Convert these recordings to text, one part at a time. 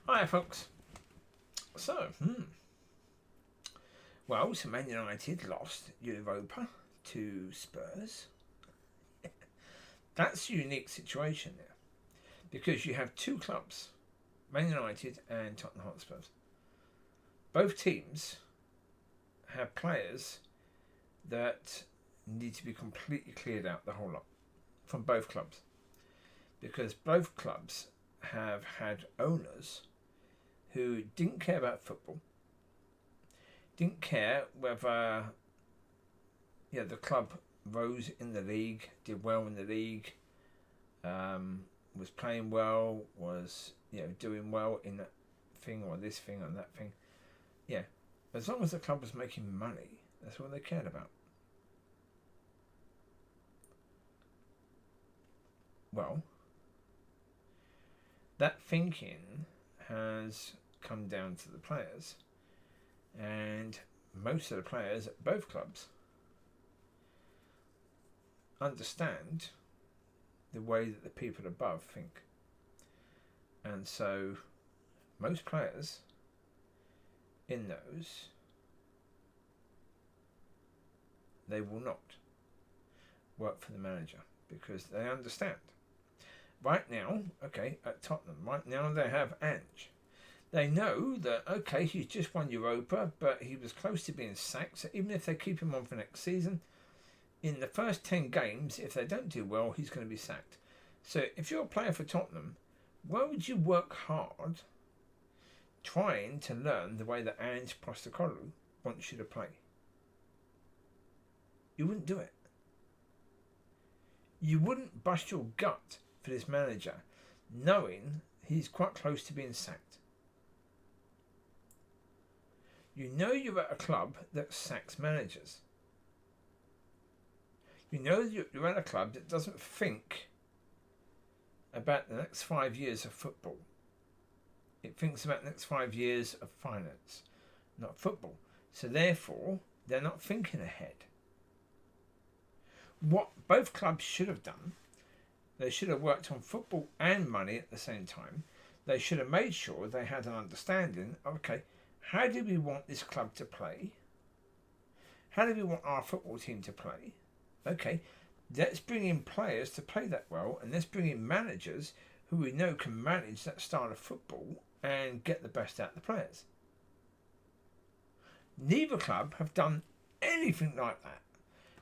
Hi, folks. So, Man United lost Europa to Spurs. That's a unique situation there because you have two clubs, Man United and Tottenham Hotspurs. Both teams have players that need to be completely cleared out, the whole lot, from both clubs, because both clubs have had owners who didn't care about football, didn't care whether the club rose in the league, did well in the league, was playing well, was doing well in that thing or this thing or that thing. Yeah, as long as the club was making money, that's what they cared about. Well, that thinking has come down to the players, and most of the players at both clubs understand the way that the people above think. And so most players in those, they will not work for the manager because they understand. Right now, at Tottenham, right now they have Ange. They know that, he's just won Europa, but he was close to being sacked. So even if they keep him on for next season, in the first 10 games, if they don't do well, he's going to be sacked. So if you're a player for Tottenham, why would you work hard trying to learn the way that Ange Postecoglou wants you to play? You wouldn't do it. You wouldn't bust your gut for this manager knowing he's quite close to being sacked. You know you're at a club that sacks managers. You know you're at a club that doesn't think about the next 5 years of football. It thinks about the next 5 years of finance, not football. So therefore, they're not thinking ahead. What both clubs should have done, they should have worked on football and money at the same time. They should have made sure they had an understanding of, how do we want this club to play? How do we want our football team to play? Let's bring in players to play that well, and let's bring in managers who we know can manage that style of football and get the best out of the players. Neither club have done anything like that.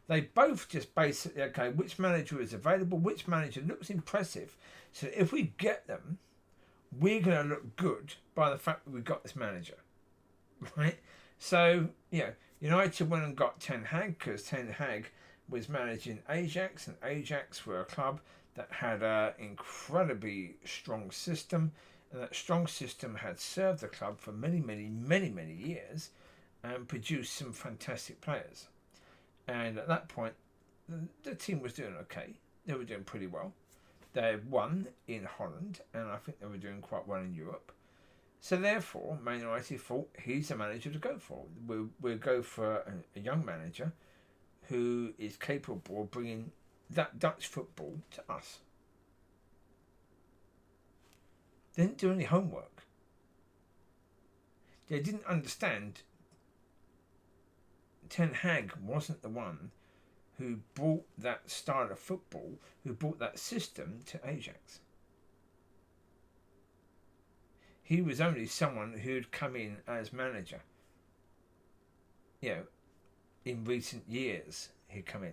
They both just basically, which manager is available, which manager looks impressive, so if we get them, we're going to look good by the fact that we've got this manager. Right? So, United went and got Ten Hag because Ten Hag was managing Ajax, and Ajax were a club that had an incredibly strong system, and that strong system had served the club for many, many, many, many years and produced some fantastic players. And at that point, the team was doing okay. They were doing pretty well. They won in Holland, and I think they were doing quite well in Europe. So therefore, Man United thought he's the manager to go for. We'll go for a young manager who is capable of bringing that Dutch football to us. They didn't do any homework. They didn't understand Ten Hag wasn't the one who brought that style of football, who brought that system to Ajax. He was only someone who'd come in as manager. In recent years, he'd come in.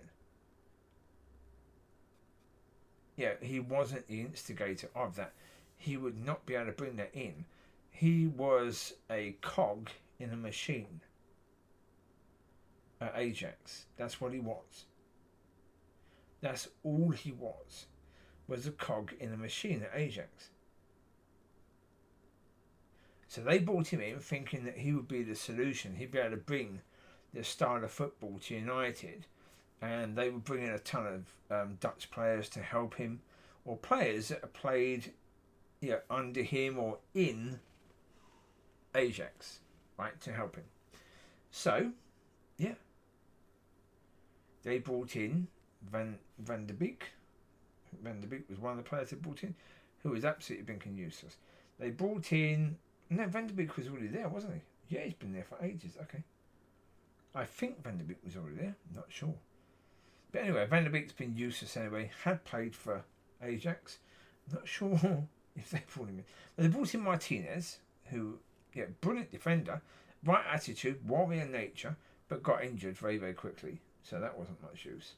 He wasn't the instigator of that. He would not be able to bring that in. He was a cog in a machine at Ajax. That's what he was. That's all he was a cog in a machine at Ajax. So they brought him in thinking that he would be the solution. He'd be able to bring the style of football to United, and they would bring in a ton of Dutch players to help him, or players that have played under him or in Ajax, right, to help him. So, they brought in Van de Beek. Van de Beek was one of the players they brought in, who was absolutely blinking useless. They brought in... No, Van der Beek was already there, wasn't he? Yeah, he's been there for ages. Okay. I think Van der Beek was already there. Not sure. But anyway, Van der Beek's been useless anyway. Had played for Ajax. Not sure if they brought him in. But they brought in Martinez, who, yeah, brilliant defender, right attitude, warrior nature, but got injured very, very quickly. So that wasn't much use.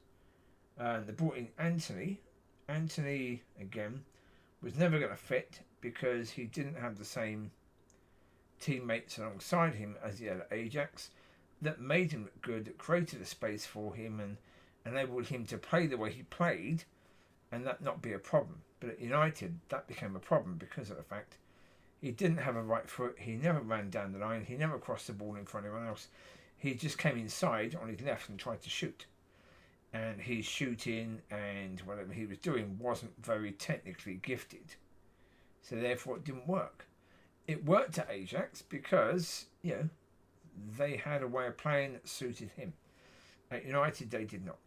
They brought in Anthony. Anthony, again, was never going to fit because he didn't have the same teammates alongside him as he had at Ajax that made him look good, that created a space for him and enabled him to play the way he played and that not be a problem. But at United, that became a problem because of the fact he didn't have a right foot, he never ran down the line, he never crossed the ball in front of anyone else. He just came inside on his left and tried to shoot. And his shooting and whatever he was doing wasn't very technically gifted. So therefore it didn't work. It worked at Ajax because, you know, they had a way of playing that suited him. At United, they did not.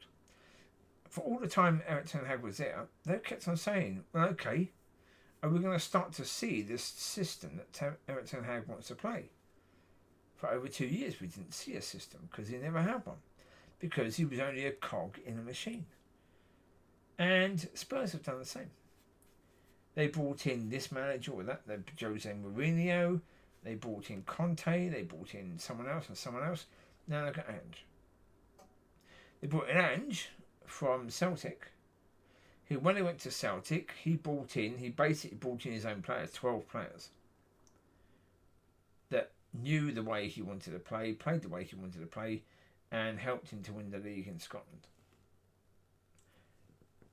For all the time Erik ten Hag was there, they kept on saying, well, okay, are we going to start to see this system that Erik ten Hag wants to play? For over 2 years, we didn't see a system because he never had one. Because he was only a cog in a machine. And Spurs have done the same. They brought in this manager or that, Jose Mourinho. They brought in Conte. They brought in someone else and someone else. Now look at Ange. They brought in Ange from Celtic, who when he went to Celtic, he basically brought in his own players, 12 players, that knew the way he wanted to play, played the way he wanted to play, and helped him to win the league in Scotland.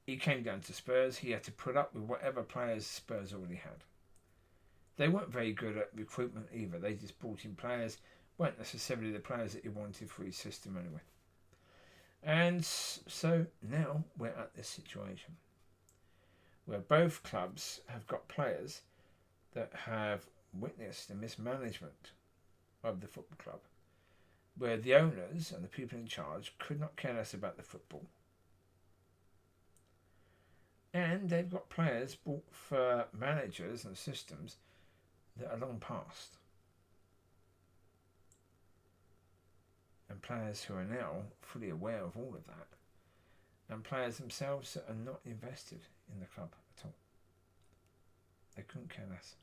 He came down to Spurs. He had to put up with whatever players Spurs already had. They weren't very good at recruitment either. They just brought in players, weren't necessarily the players that he wanted for his system anyway. And so now we're at this situation where both clubs have got players that have witnessed the mismanagement of the football club, where the owners and the people in charge could not care less about the football. And they've got players bought for managers and systems that are long past. And players who are now fully aware of all of that. And players themselves that are not invested in the club at all. They couldn't care less.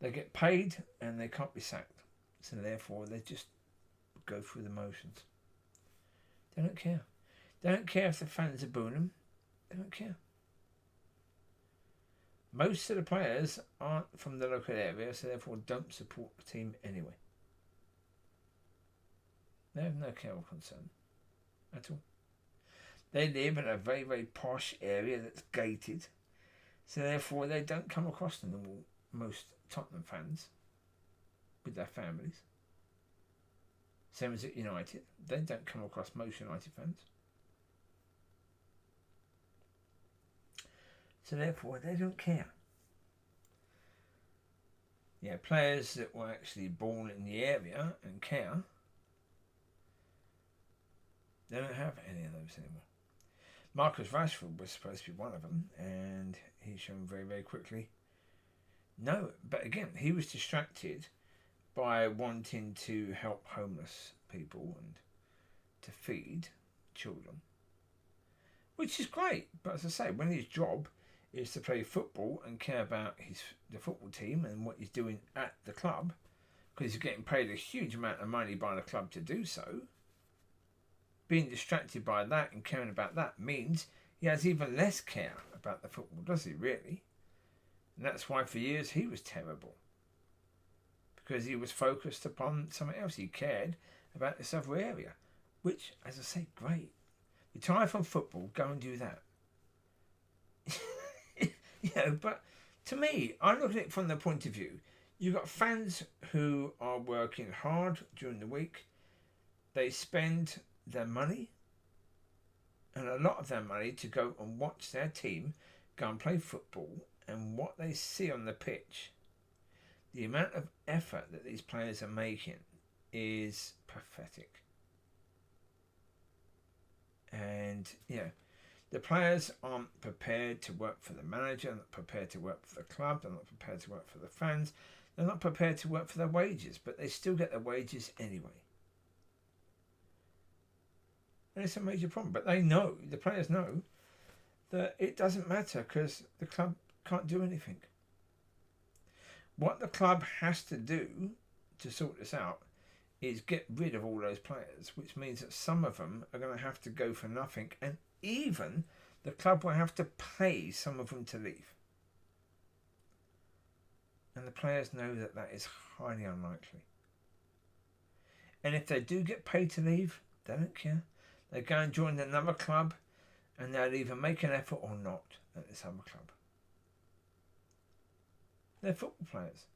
They get paid and they can't be sacked. So therefore they just go through the motions. They don't care. They don't care if the fans are booing them. They don't care. Most of the players aren't from the local area, so therefore don't support the team anyway. They have no care or concern at all. They live in a very, very posh area that's gated, so therefore they don't come across the normal most Tottenham fans with their families. Same as at United. They don't come across most United fans. So therefore, they don't care. Yeah, players that were actually born in the area and care, they don't have any of those anymore. Marcus Rashford was supposed to be one of them, and he's shown very, very quickly. No, but again, he was distracted by wanting to help homeless people and to feed children, which is great. But as I say, when his job is to play football and care about the football team and what he's doing at the club, because he's getting paid a huge amount of money by the club to do so, being distracted by that and caring about that means he has even less care about the football, does he really? And that's why for years he was terrible. Because he was focused upon something else. He cared about this other area. Which, as I say, great. Retire from football, go and do that. You know, but to me, I look at it from the point of view. You've got fans who are working hard during the week. They spend their money, and a lot of their money, to go and watch their team go and play football, and what they see on the pitch, the amount of effort that these players are making is pathetic. And, you know, The players aren't prepared to work for the manager, they're not prepared to work for the club, they're not prepared to work for the fans, they're not prepared to work for their wages, but they still get their wages anyway. And it's a major problem. But they know, the players know, that it doesn't matter because the club can't do anything. What the club has to do to sort this out is get rid of all those players, which means that some of them are going to have to go for nothing, and even the club will have to pay some of them to leave. And the players know that that is highly unlikely. And if they do get paid to leave, they don't care. They go and join another club, and they'll either make an effort or not at this other club. They're football players,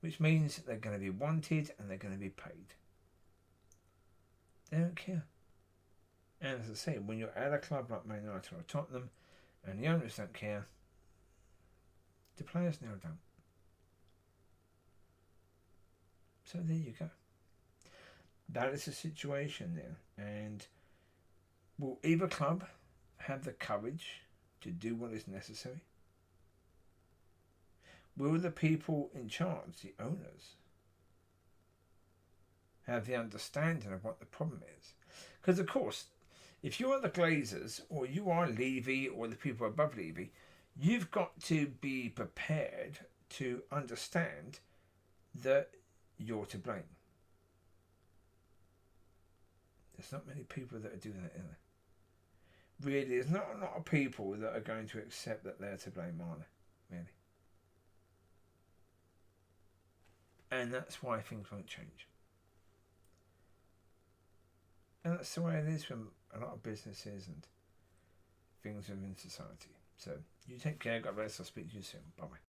which means they're going to be wanted and they're going to be paid. They don't care. And as I say, when you're at a club like Man United or Tottenham and the owners don't care, the players now don't. So there you go. That is the situation there. And will either club have the courage to do what is necessary? Will the people in charge, the owners, have the understanding of what the problem is? Because, of course, if you are the Glazers, or you are Levy, or the people above Levy, you've got to be prepared to understand that you're to blame. There's not many people that are doing that, is there? Really, there's not a lot of people that are going to accept that they're to blame, are they? Really. And that's why things won't change. And that's the way it is from a lot of businesses and things within society. So, you take care. God bless. I'll speak to you soon. Bye-bye.